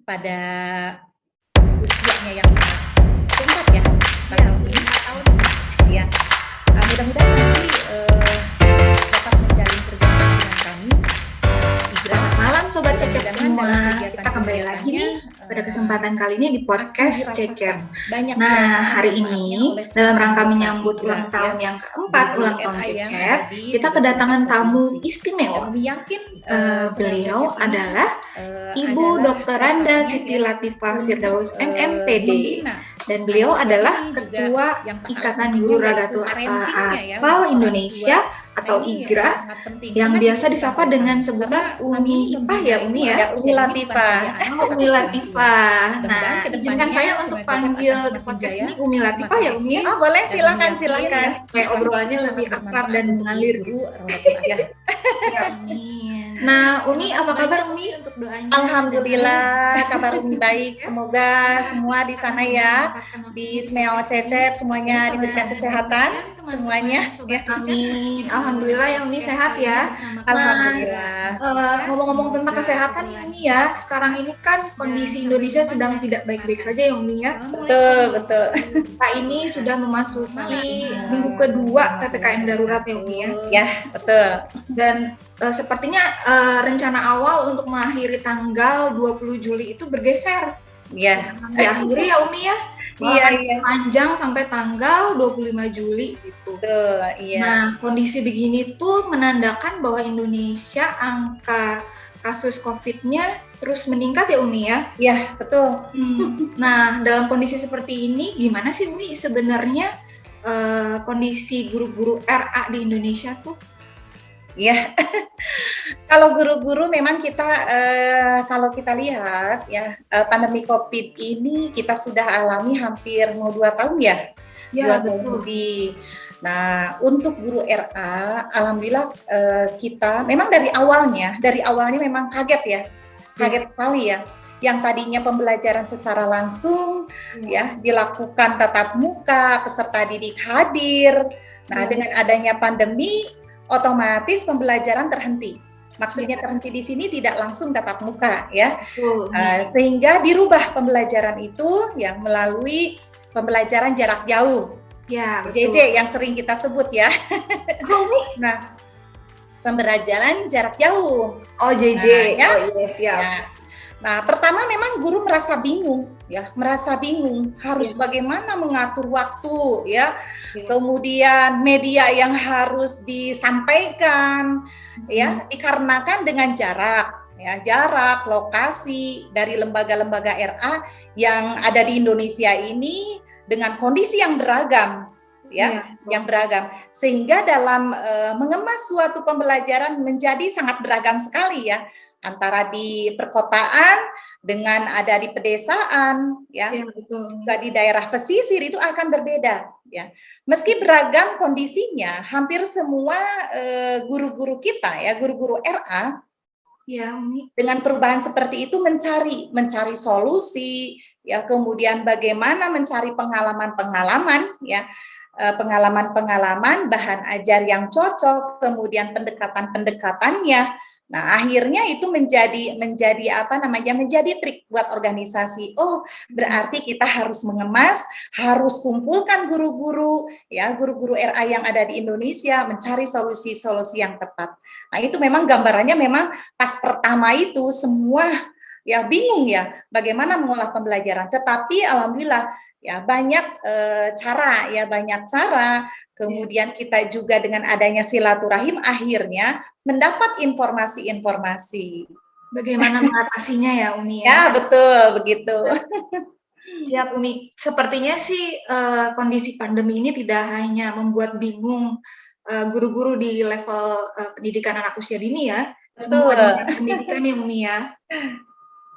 pada usianya yang keempat ya, 4 tahun ini. 4 tahun. Ya, mudah-mudahan nanti dapat menjalin kerjasama dengan kami. Selamat malam Sobat Cecep semua. kegiatan Kita kembali lagi nih pada eh, kesempatan kali ini di podcast akan Cecep. dirasakan banyak Nah, perasaan hari manfaatnya ini oleh dalam semua rangka anggota menyambut Igra, ulang ya. tahun yang keempat Guru-guru ulang tahun RA yang Cecep, ada di kita 34 kedatangan tamu provinsi. Dan istimewa. Umi yakin Beliau Cecep ini adalah Ibu adalah Dr. Randa tempatnya Siti ya Latifah untuk Firdaus MMPD. membina Dan beliau anak adalah ini juga Ketua yang tak kalah Ikatan pentingnya Guru yaitu Radatul parentingnya ya Atfal untuk orang Indonesia tua. atau Nah, ini IGRA sangat penting, yang sangat biasa dibutuhkan disapa oleh dengan kami. sebutan Karena kami Umi ini Ipah membina ya itu Umi ya? anak Umi usia dini bukan Latifah. saja anak Oh, tetapi Umi orang tua. Latifah. Mudah-mudahan Nah, kedepannya izinkan saya untuk Sungai Cecep panggil akan di semakin podcast jaya, ini Umi Latifah semakin ya Umi ya? eksis. Oh boleh, Dan silakan, Umi yakin silakan. ya Supaya ilmu obrolannya ini lebih sangat akrab bermanfaat dan untuk mengalir guru gitu. Radatul Atfal. Ya, Ya, amin. Nah, Umi apa kabar Umi untuk doanya? alhamdulillah kabar Umi baik. Semoga semua di sana ya, di Smeo Cecep semuanya diberikan kesehatan semuanya. Ya. Amin. Alhamdulillah ya Umi sehat ya. Alhamdulillah. Ngomong-ngomong tentang kesehatan nih Umi ya, sekarang ini kan kondisi Indonesia sedang tidak baik-baik saja ya Umi ya. Betul, betul. Kita ini sudah memasuki minggu kedua PPKM darurat ya Umi ya. Ya, betul. Dan sepertinya rencana awal untuk mengakhiri tanggal 20 Juli itu bergeser. Ya. Diakhiri ya Umi ya. Iya, Akan iya. panjang sampai tanggal 25 Juli gitu. Betul, iya. Nah, kondisi begini tuh menandakan bahwa Indonesia angka kasus COVID-nya terus meningkat ya Umi ya. Ya, betul. Nah, dalam kondisi seperti ini gimana sih Umi sebenarnya kondisi guru-guru RA di Indonesia tuh? Ya, kalau guru-guru memang kita kalau kita lihat ya pandemi COVID ini kita sudah alami hampir mau 2 tahun ya, Ya, 2 tahun betul. lebih. Nah, untuk guru RA, alhamdulillah kita memang dari awalnya memang kaget ya, kaget sekali ya. Yang tadinya pembelajaran secara langsung ya dilakukan tatap muka, peserta didik hadir. Nah, dengan adanya pandemi otomatis pembelajaran terhenti. Maksudnya terhenti di sini tidak langsung tatap muka ya. Sehingga dirubah pembelajaran itu yang melalui pembelajaran jarak jauh. Ya, JJ yang sering kita sebut ya. Nah, pembelajaran jarak jauh. Oh, JJ. Nah, ya. Oh, iya, siap. Nah, pertama memang guru merasa bingung harus bagaimana mengatur waktu ya. Kemudian media yang harus disampaikan ya dikarenakan dengan jarak lokasi dari lembaga-lembaga RA yang ada di Indonesia ini dengan kondisi yang beragam yang beragam sehingga dalam mengemas suatu pembelajaran menjadi sangat beragam sekali ya, antara di perkotaan dengan ada di pedesaan ya, juga di daerah pesisir itu akan berbeda ya. Meski beragam kondisinya, hampir semua guru-guru kita ya, guru-guru RA dengan perubahan seperti itu mencari solusi ya, kemudian bagaimana mencari pengalaman-pengalaman ya, pengalaman-pengalaman bahan ajar yang cocok, kemudian pendekatan-pendekatannya. Nah, akhirnya itu menjadi trik buat organisasi. Oh, berarti kita harus mengemas, harus kumpulkan guru-guru RA yang ada di Indonesia, mencari solusi-solusi yang tepat. Nah, itu memang gambarannya memang pas pertama itu semua ya bingung ya bagaimana mengolah pembelajaran. Tetapi alhamdulillah ya banyak cara. Kemudian kita juga dengan adanya silaturahim akhirnya mendapat informasi-informasi. Bagaimana mengatasinya ya Umi ya? Ya, betul begitu. Siap Umi. Sepertinya sih kondisi pandemi ini tidak hanya membuat bingung guru-guru di level pendidikan anak usia dini ya. Semua jenjang pendidikan ya Umi ya.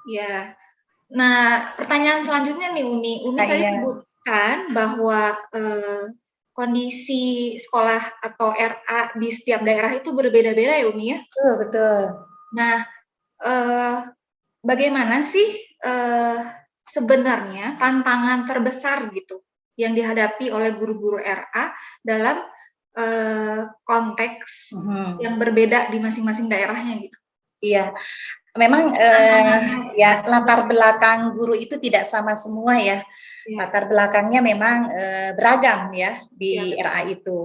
Ya. Nah, pertanyaan selanjutnya nih Umi. Umi tadi sebutkan bahwa kondisi sekolah atau RA di setiap daerah itu berbeda-beda ya Umi ya? Betul. Nah, bagaimana sih sebenarnya tantangan terbesar gitu yang dihadapi oleh guru-guru RA dalam konteks yang berbeda di masing-masing daerahnya gitu? Iya, Memang Tantangannya ya latar belakang guru itu tidak sama semua ya. ya, Latar belakangnya memang beragam ya ya di betul. RA itu.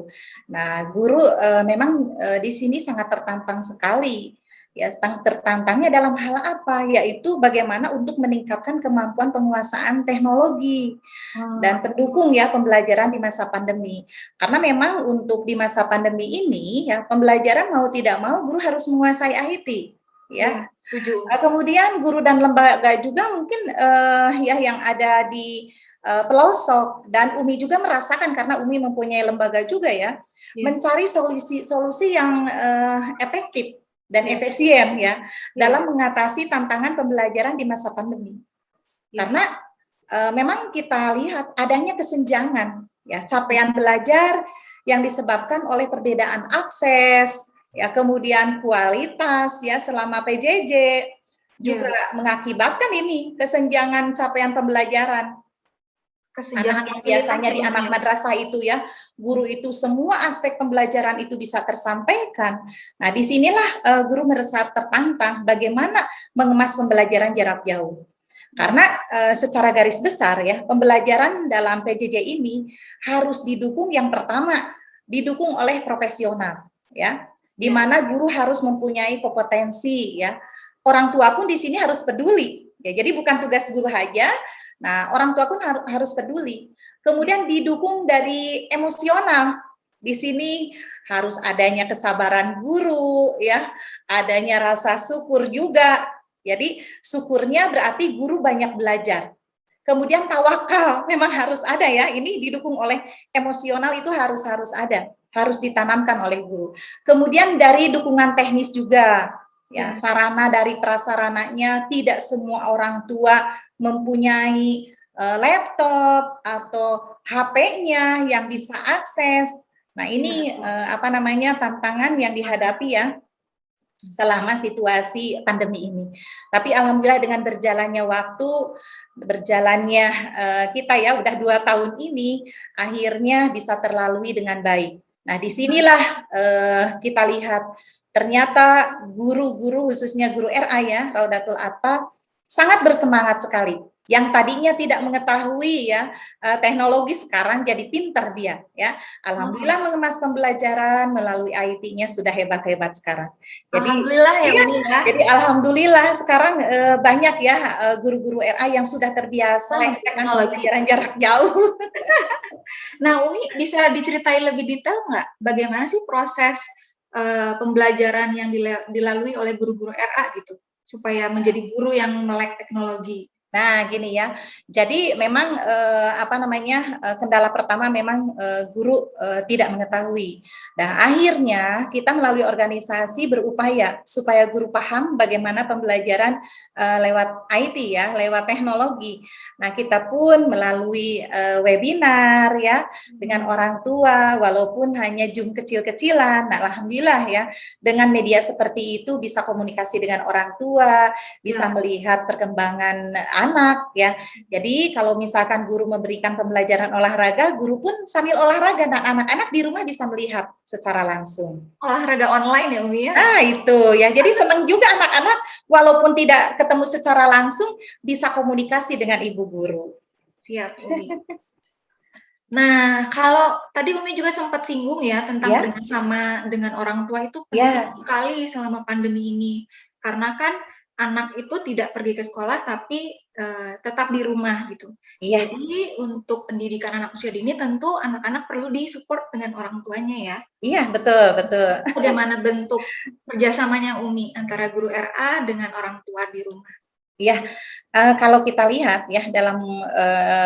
Nah, guru memang di sini sangat tertantang sekali. Ya, tertantangnya dalam hal apa? Yaitu bagaimana untuk meningkatkan kemampuan penguasaan teknologi dan pendukung ya pembelajaran di masa pandemi. Karena memang untuk di masa pandemi ini ya pembelajaran mau tidak mau guru harus menguasai IT ya. Ya, setuju. Kemudian guru dan lembaga juga mungkin ya yang ada di pelosok, dan Umi juga merasakan karena Umi mempunyai lembaga juga ya, Ya, mencari solusi-solusi yang efektif dan ya, efisien ya ya, dalam mengatasi tantangan pembelajaran di masa pandemi. ya, Karena memang kita lihat adanya kesenjangan ya, capaian belajar yang disebabkan oleh perbedaan akses ya, kemudian kualitas ya selama PJJ juga ya. mengakibatkan ini kesenjangan capaian pembelajaran. Anak Kesenjangan yang fasilitas biasanya ya di Umi anak ya. madrasah itu ya, guru itu semua aspek pembelajaran itu bisa tersampaikan. Nah, disinilah guru merasa tertantang bagaimana mengemas pembelajaran jarak jauh. Ya, Karena secara garis besar ya, pembelajaran dalam PJJ ini harus didukung, yang pertama didukung oleh profesional ya, di ya, mana guru harus mempunyai kompetensi ya. Orang tua pun di sini harus peduli. Ya, jadi bukan tugas guru saja. Nah, orang tua pun harus peduli. ya, Kemudian didukung dari emosional. Di sini harus adanya kesabaran guru ya, adanya rasa syukur juga. Jadi syukurnya berarti guru banyak belajar. Kemudian tawakal memang harus ada ya. Ini didukung oleh emosional, itu harus ada, harus ditanamkan oleh guru. Kemudian dari dukungan teknis juga. Ya, ya, sarana dari prasarananya tidak semua orang tua mempunyai laptop atau HP-nya yang bisa akses. Nah, ya. ini apa namanya tantangan yang dihadapi ya selama situasi pandemi ini. Tapi alhamdulillah dengan berjalannya waktu, berjalannya kita ya udah 2 tahun ini, akhirnya bisa terlalui dengan baik. Nah, disinilah kita lihat ternyata guru-guru khususnya guru RA ya, Raudatul Atfal, sangat bersemangat sekali. Yang tadinya tidak mengetahui ya teknologi, sekarang jadi pintar dia ya. Oh, Alhamdulillah mengemas pembelajaran melalui IT-nya sudah hebat-hebat sekarang. Jadi alhamdulillah ya iya, Umi ya. jadi alhamdulillah sekarang banyak ya guru-guru RA yang sudah terbiasa Melek memberikan teknologi. pembelajaran jarak jauh. Nah, Umi bisa diceritain lebih detail nggak bagaimana sih proses pembelajaran yang dilalui oleh guru-guru RA gitu, supaya menjadi guru yang melek teknologi? Nah, gini ya. Jadi memang apa namanya kendala pertama memang guru tidak mengetahui. Nah, akhirnya kita melalui organisasi berupaya supaya guru paham bagaimana pembelajaran lewat IT ya, lewat teknologi. Nah, kita pun melalui webinar ya dengan orang tua, walaupun hanya Zoom kecil-kecilan. Nah, alhamdulillah ya, dengan media seperti itu bisa komunikasi dengan orang tua, bisa Ya, melihat perkembangan anak ya. Jadi kalau misalkan guru memberikan pembelajaran olahraga, guru pun sambil olahraga, dan anak-anak di rumah bisa melihat secara langsung. olahraga online ya Umi ya? Nah, itu ya. Jadi senang juga anak-anak walaupun tidak ketemu secara langsung bisa komunikasi dengan ibu guru. Siap Umi. Nah, kalau tadi Umi juga sempat singgung ya tentang Ya, kerjasama dengan orang tua itu penting ya, sekali selama pandemi ini. Karena kan anak itu tidak pergi ke sekolah tapi tetap di rumah gitu. iya, Jadi untuk pendidikan anak usia dini tentu anak-anak perlu disupport dengan orang tuanya ya. iya, betul, betul. Bagaimana bentuk kerjasamanya Umi antara guru RA dengan orang tua di rumah? Ya, kalau kita lihat ya dalam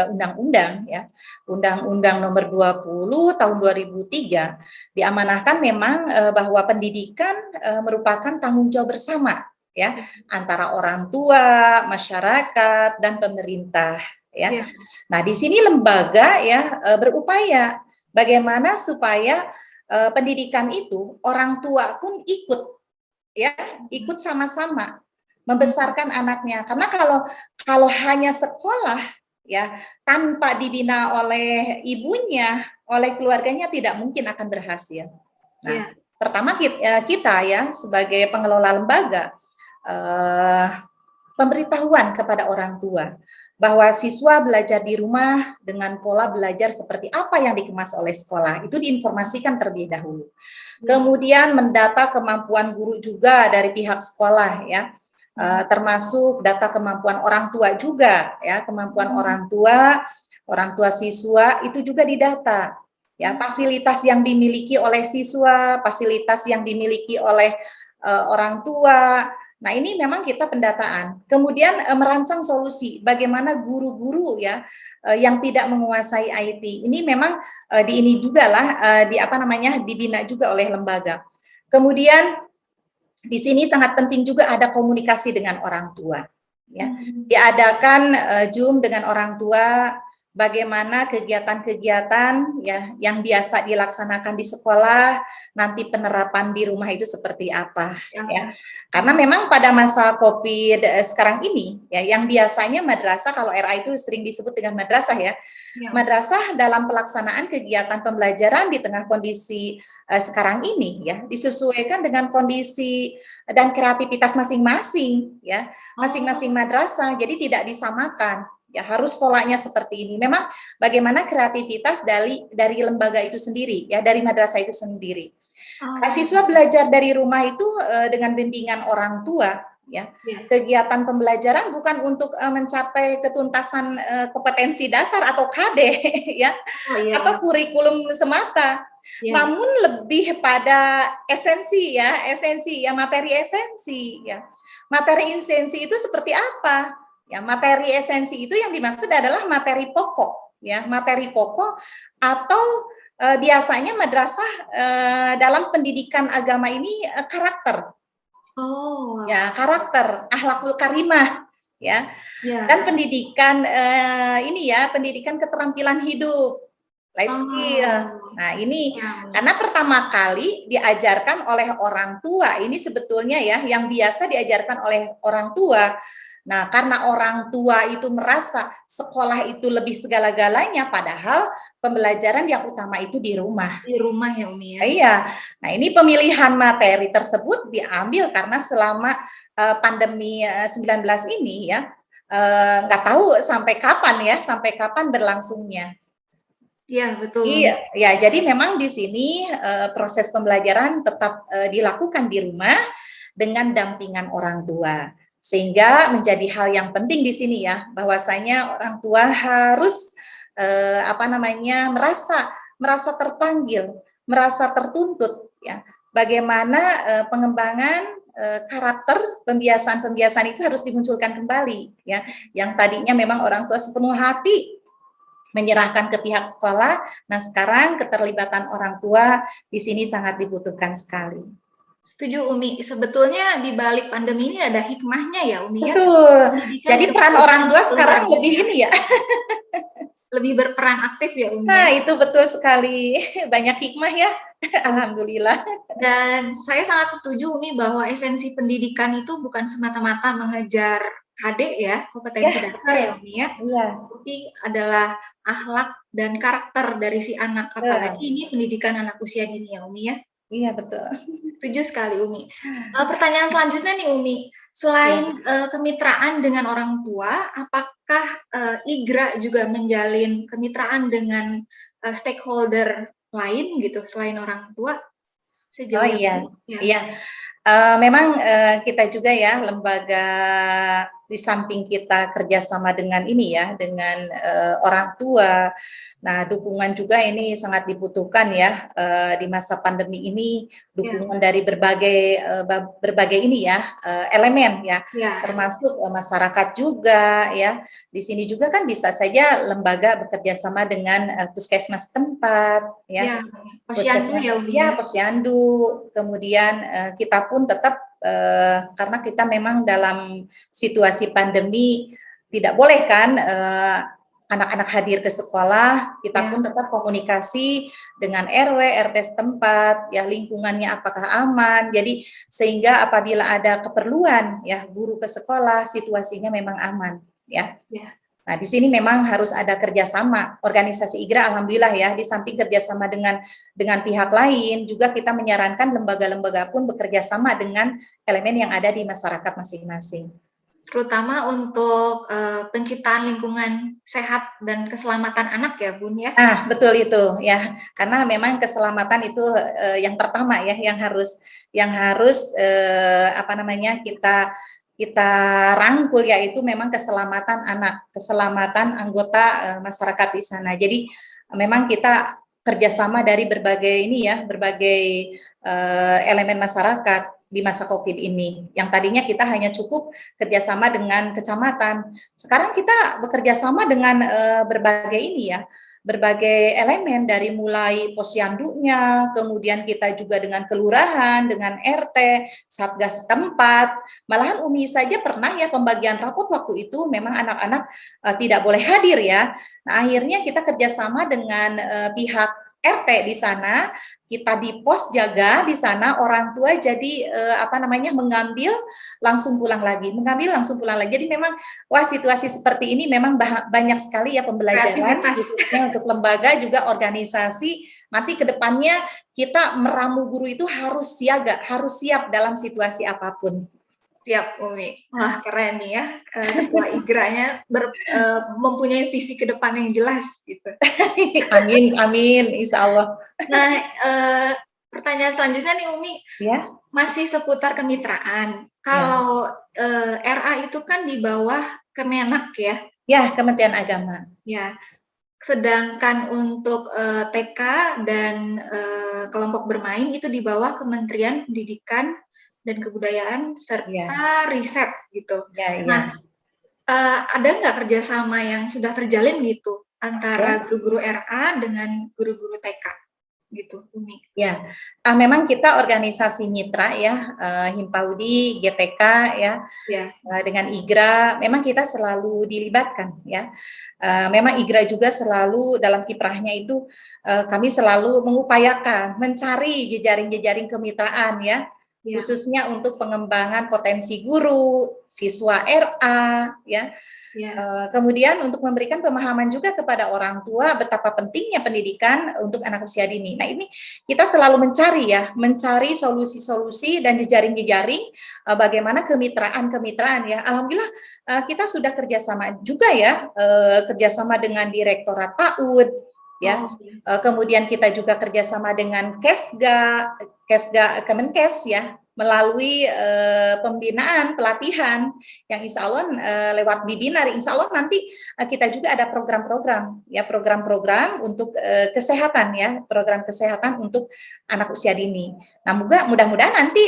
undang-undang ya, Undang-Undang Nomor 20 Tahun 2003 diamanahkan memang bahwa pendidikan merupakan tanggung jawab bersama ya Ya, antara orang tua, masyarakat dan pemerintah ya. ya, Nah, di sini lembaga ya berupaya bagaimana supaya pendidikan itu orang tua pun ikut ya, ikut sama-sama membesarkan anaknya. Karena kalau kalau hanya sekolah ya tanpa dibina oleh ibunya, oleh keluarganya tidak mungkin akan berhasil. Nah, ya, pertama kita ya sebagai pengelola lembaga eh, pemberitahuan kepada orang tua bahwa siswa belajar di rumah dengan pola belajar seperti apa yang dikemas oleh sekolah, itu diinformasikan terlebih dahulu. Kemudian mendata kemampuan guru juga dari pihak sekolah ya, termasuk data kemampuan orang tua juga ya, kemampuan orang tua siswa itu juga didata ya, fasilitas yang dimiliki oleh siswa, fasilitas yang dimiliki oleh orang tua. Nah, ini memang kita pendataan. Kemudian merancang solusi bagaimana guru-guru ya yang tidak menguasai IT. Ini memang di ini juga lah dibina juga oleh lembaga. Kemudian di sini sangat penting juga ada komunikasi dengan orang tua. Ya, diadakan Zoom dengan orang tua, bagaimana kegiatan-kegiatan ya yang biasa dilaksanakan di sekolah, nanti penerapan di rumah itu seperti apa ya. Karena memang pada masa Covid sekarang ini ya, yang biasanya madrasah, kalau RA itu sering disebut dengan madrasah ya. Madrasah dalam pelaksanaan kegiatan pembelajaran di tengah kondisi sekarang ini ya disesuaikan dengan kondisi dan kreativitas masing-masing ya, masing-masing madrasah, jadi tidak disamakan. Ya harus polanya seperti ini. Memang bagaimana kreativitas dari lembaga itu sendiri, ya dari madrasah itu sendiri. Siswa belajar dari rumah itu dengan bimbingan orang tua, ya. Kegiatan pembelajaran bukan untuk mencapai ketuntasan kompetensi dasar atau KD, ya, atau kurikulum semata, namun lebih pada esensi ya, materi esensi, ya. Materi esensi itu seperti apa? Ya, materi esensi itu yang dimaksud adalah materi pokok, ya, materi pokok atau biasanya madrasah dalam pendidikan agama ini karakter, ya, karakter, akhlakul karimah, ya, dan pendidikan ini ya, pendidikan keterampilan hidup, life skill. Nah ini karena pertama kali diajarkan oleh orang tua, ini sebetulnya ya yang biasa diajarkan oleh orang tua. Nah, karena orang tua itu merasa sekolah itu lebih segala-galanya, padahal pembelajaran yang utama itu di rumah. Di rumah ya Umi ya? Iya. Nah, ini pemilihan materi tersebut diambil karena selama pandemi 19 ini ya, nggak tahu sampai kapan berlangsungnya. Iya, betul. Iya, ya, jadi memang di sini proses pembelajaran tetap dilakukan di rumah dengan dampingan orang tua. Sehingga menjadi hal yang penting di sini ya, bahwasanya orang tua harus merasa terpanggil, merasa tertuntut ya. Bagaimana pengembangan karakter pembiasaan itu harus dimunculkan kembali ya. Yang tadinya memang orang tua sepenuh hati menyerahkan ke pihak sekolah, nah sekarang keterlibatan orang tua di sini sangat dibutuhkan sekali. Setuju Umi, sebetulnya di balik pandemi ini ada hikmahnya ya Umi ya. Betul. Jadi peran orang tua sekarang lebih ini ya. Lebih berperan aktif ya Umi. Nah itu betul sekali, banyak hikmah ya. Alhamdulillah. Dan saya sangat setuju Umi bahwa esensi pendidikan itu bukan semata-mata mengejar KD ya, kompetensi dasar ya Umi ya. Tapi adalah akhlak dan karakter dari si anak, apalagi ini pendidikan anak usia dini ya Umi ya. Iya betul. Setuju sekali Umi. Pertanyaan selanjutnya nih Umi, selain kemitraan dengan orang tua, apakah IGRA juga menjalin kemitraan dengan stakeholder lain gitu selain orang tua? Sejauh iya. Memang kita juga ya lembaga, di samping kita kerjasama dengan ini ya, dengan orang tua. Nah, dukungan juga ini sangat dibutuhkan ya di masa pandemi ini, dukungan dari berbagai ini ya elemen ya, termasuk masyarakat juga ya. Di sini juga kan bisa saja lembaga bekerja sama dengan puskesmas tempat ya. Posyandu ya Umi. Ya, posyandu. Kemudian kita pun tetap karena kita memang dalam situasi pandemi tidak boleh kan anak-anak hadir ke sekolah, kita pun tetap komunikasi dengan RW, RT setempat, ya lingkungannya apakah aman. Jadi sehingga apabila ada keperluan ya guru ke sekolah, situasinya memang aman ya. Nah, di sini memang harus ada kerjasama. Organisasi IGRA, alhamdulillah ya, di samping kerjasama dengan pihak lain, juga kita menyarankan lembaga-lembaga pun bekerja sama dengan elemen yang ada di masyarakat masing-masing. Terutama untuk penciptaan lingkungan sehat dan keselamatan anak ya, Bun ya. Ah, betul itu ya, karena memang keselamatan itu yang pertama ya, yang harus apa namanya kita rangkul, yaitu memang keselamatan anak, keselamatan anggota masyarakat di sana. Jadi memang kita kerjasama dari berbagai ini ya, berbagai elemen masyarakat di masa COVID ini. Yang tadinya kita hanya cukup kerjasama dengan kecamatan, sekarang kita bekerja sama dengan berbagai ini ya, berbagai elemen, dari mulai posyandunya, kemudian kita juga dengan kelurahan, dengan RT, satgas tempat. Malahan Umi saja pernah ya pembagian rapot waktu itu memang anak-anak tidak boleh hadir ya. Nah, akhirnya kita kerjasama dengan pihak RT di sana, kita di pos jaga di sana, orang tua jadi apa namanya mengambil langsung pulang lagi, Jadi memang wah, situasi seperti ini memang banyak sekali ya pembelajaran khususnya untuk lembaga juga organisasi. Nanti ke depannya kita meramu guru itu harus siaga, harus siap dalam situasi apapun. Siap, Umi. Wah, keren nih ya. Ketua IGRA-nya mempunyai visi ke depan yang jelas gitu. Amin, amin, insya Allah. Nah, pertanyaan selanjutnya nih, Umi. Ya. Masih seputar kemitraan. Kalau RA itu kan di bawah Kemenak ya? Ya, Kementerian Agama. Ya. Sedangkan untuk TK dan kelompok bermain itu di bawah Kementerian Pendidikan dan Kebudayaan serta riset gitu. Nah, ada nggak kerjasama yang sudah terjalin gitu antara guru-guru RA dengan guru-guru TK gitu, Umi? Ya, memang kita organisasi mitra ya, Himpaudi, GTK ya, dengan IGRA, memang kita selalu dilibatkan ya. Memang IGRA juga selalu dalam kiprahnya itu kami selalu mengupayakan mencari jejaring-jejaring kemitraan ya, khususnya untuk pengembangan potensi guru, siswa RA ya. Kemudian untuk memberikan pemahaman juga kepada orang tua betapa pentingnya pendidikan untuk anak usia dini. Nah, ini kita selalu mencari solusi-solusi dan jejaring-jejaring bagaimana kemitraan ya. Alhamdulillah kita sudah kerjasama juga ya, kerjasama dengan Direktorat PAUD ya. Kemudian kita juga kerjasama dengan Kesga Kemenkes ya, melalui pembinaan, pelatihan yang insya Allah lewat webinar, insya Allah nanti kita juga ada program-program untuk kesehatan ya, program kesehatan untuk anak usia dini. Nah, mudah-mudahan nanti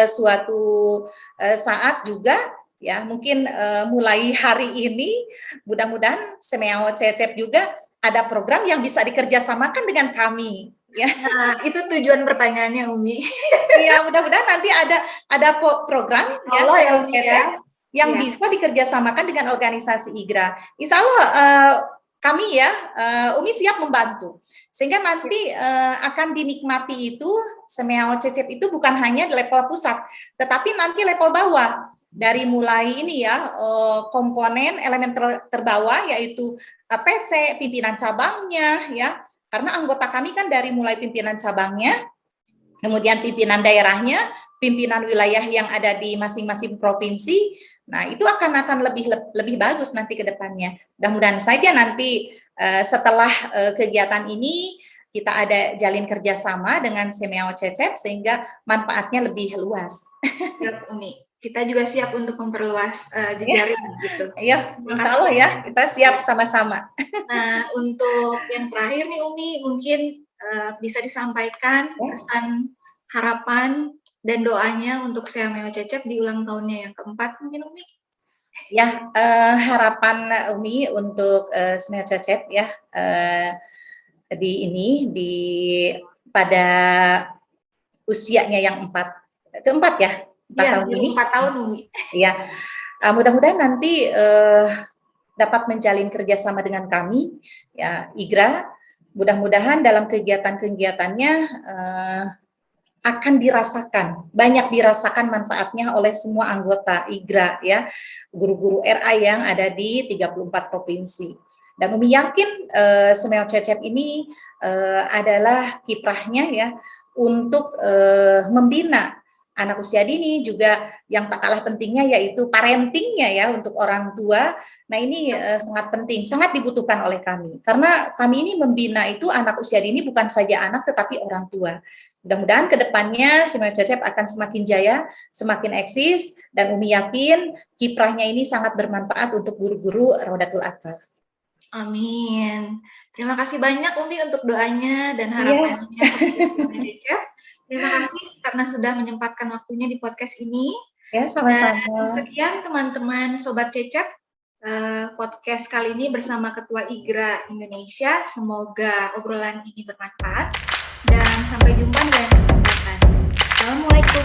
suatu saat juga ya, mungkin mulai hari ini mudah-mudahan Semeo Cecep juga ada program yang bisa dikerjasamakan dengan kami. Ya. Nah, itu tujuan pertanyaannya, Umi. Iya, mudah-mudahan nanti ada program ya, Umi, yang bisa dikerjasamakan dengan organisasi IGRA. Insya Allah kami ya, Umi siap membantu. Sehingga nanti akan dinikmati itu, Semeo Cecep itu bukan hanya di level pusat, tetapi nanti level bawah. Dari mulai ini ya, komponen elemen terbawah yaitu PC, pimpinan cabangnya ya. Karena anggota kami kan dari mulai pimpinan cabangnya, kemudian pimpinan daerahnya, pimpinan wilayah yang ada di masing-masing provinsi. Nah, itu akan lebih bagus nanti ke depannya. Mudah-mudahan saja nanti setelah kegiatan ini kita ada jalin kerjasama dengan Semeo Cecep sehingga manfaatnya lebih luas. Siap, Umi. Kita juga siap untuk memperluas jejaring gitu. Iya, insya Allah ya, kita siap sama-sama. Nah, untuk yang terakhir nih Umi, mungkin bisa disampaikan pesan, harapan, dan doanya untuk Semeo Cecep di ulang tahunnya yang keempat mungkin Umi? Ya, harapan Umi untuk Semeo Cecep ya, pada usianya yang keempat ya, 4 tahun ini. 4 tahun Umi. Ya, mudah-mudahan nanti dapat menjalin kerjasama dengan kami ya, IGRA. Mudah-mudahan dalam kegiatan-kegiatannya akan dirasakan, banyak dirasakan manfaatnya oleh semua anggota IGRA ya, guru-guru RA yang ada di 34 provinsi. Dan Umi yakin Semeo Cecep ini adalah kiprahnya ya untuk membina anak usia dini, juga yang tak kalah pentingnya yaitu parentingnya ya untuk orang tua. Nah ini sangat penting, sangat dibutuhkan oleh kami, karena kami ini membina itu anak usia dini bukan saja anak tetapi orang tua. Mudah-mudahan kedepannya Semeo Cecep akan semakin jaya, semakin eksis, dan Umi yakin kiprahnya ini sangat bermanfaat untuk guru-guru Rodatul Atfal. Amin. Terima kasih banyak Umi untuk doanya dan harapannya untuk Semeo Cecep. Terima kasih karena sudah menyempatkan waktunya di podcast ini. Ya, sama-sama. Dan sekian teman-teman Sobat Cecep, podcast kali ini bersama Ketua IGRA Indonesia. Semoga obrolan ini bermanfaat dan sampai jumpa di lain kesempatan. Assalamualaikum.